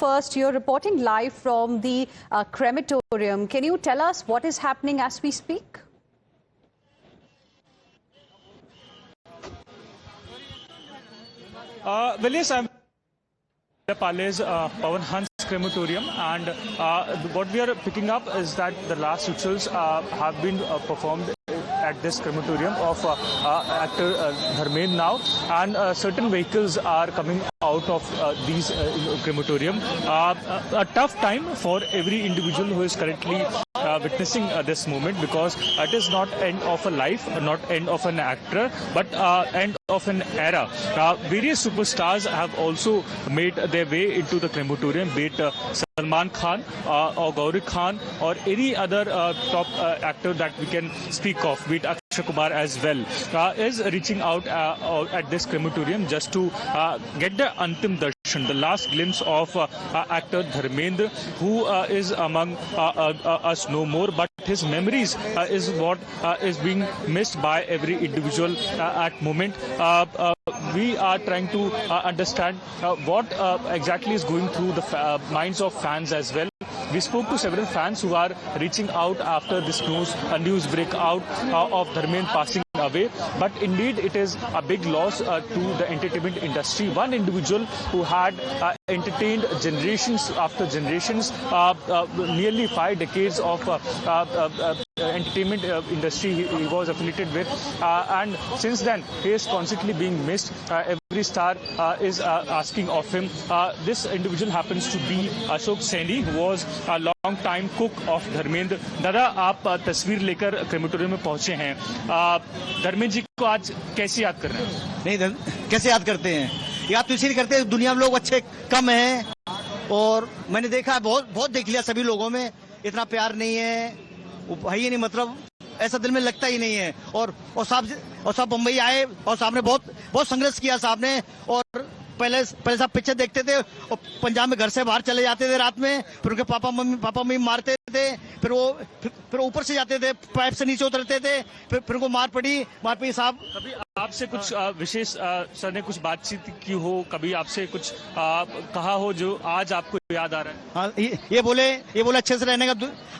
first. You're reporting live from the crematorium. Can you tell us what is happening as we speak? Well, yes, I'm at Pale's Pawan Hans crematorium, and what we are picking up is that the last rituals have been performed at this crematorium of actor Dharmendra now, and certain vehicles are coming out of these crematorium. A tough time for every individual who is currently witnessing this moment, because it is not end of a life, not end of an actor, but end of an era. Various superstars have also made their way into the crematorium, be it Salman Khan or Gauri Khan or any other top actor that we can speak of, be it Akshay Kumar as well, is reaching out at this crematorium just to get the Antim Darshan, the last glimpse of actor Dharmendra, who is among us no more, but his memories is what is being missed by every individual at moment. We are trying to understand what exactly is going through the minds of fans as well. We spoke to several fans who are reaching out after this news break out of Dharmendra passing away, but indeed it is a big loss to the entertainment industry. One individual who had entertained generations after generations, nearly 5 decades of entertainment industry he was affiliated with, and since then he is constantly being missed. Every star is asking of him. This individual happens to be Ashok Saini, who was a long time cook of Dharmendra. दादा, आप तस्वीर लेकर crematorium में पहुंचे हैं. धर्मेंद्र जी को आज कैसे याद कर रहे हैं? नहीं, कैसे याद करते हैं? याद तो इसीलिए करते हैं, दुनिया में लोग अच्छे कम हैं, और मैंने देखा बहुत देख लिया, सभी लोगों में इतना प्यार नहीं है, ही नहीं, मतलब ऐसा दिल में लगता ही नहीं है. और साहब बम्बई आए और साहब ने बहुत संघर्ष किया साहब ने. और पहले साहब पिक्चर देखते थे और पंजाब में घर से बाहर चले जाते थे रात में, फिर उनके पापा मम्मी मारते थे, फिर ऊपर से जाते थे, पाइप से नीचे उतरते थे, फिर उनको मार पड़ी साहब. कभी आपसे कुछ विशेष सर ने कुछ बातचीत की हो, कभी आपसे कुछ कहा हो जो आज आपको याद आ रहा है? हाँ, ये बोले अच्छे से रहने का,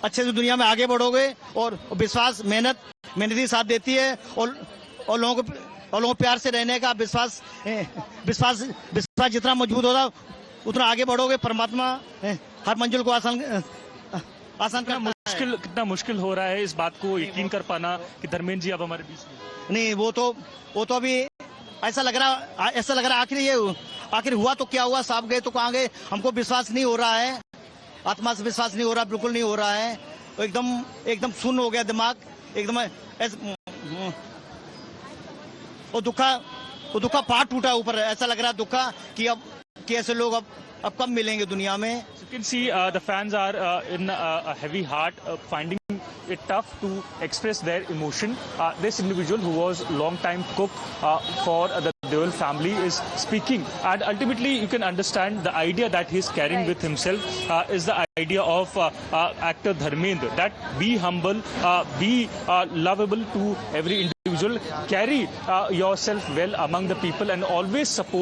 अच्छे से दुनिया में आगे बढ़ोगे, और विश्वास, मेहनती साथ देती है, और लोगों को प्यार से रहने का विश्वास जितना मजबूत होगा उतना आगे बढ़ोगे. परमात्मा हर मंजिल को आसान कितना मुश्किल हो रहा है इस बात को यकीन कर पाना कि धर्मेंद्र जी अब हमारे बीच में नहीं. वो तो अभी ऐसा लग रहा आखिर हुआ तो क्या हुआ, साहब गए तो कहाँ गए, हमको विश्वास नहीं हो रहा है, आत्मा से विश्वास नहीं हो रहा, बिल्कुल नहीं हो रहा है. एकदम सुन्न हो गया दिमाग, एकदम. वो दुखा पहाड़ टूटा ऊपर, ऐसा लग रहा है दुखा कि ऐसे लोग अब कब मिलेंगे दुनिया में. You can see the fans are in a heavy heart, finding it tough to express their emotion. This individual, who was long time cook for the Deol family, is speaking, and ultimately you can understand the idea that he is carrying with himself is the idea of actor Dharmendra, that be humble, be lovable to every individual, carry yourself well among the people, and always support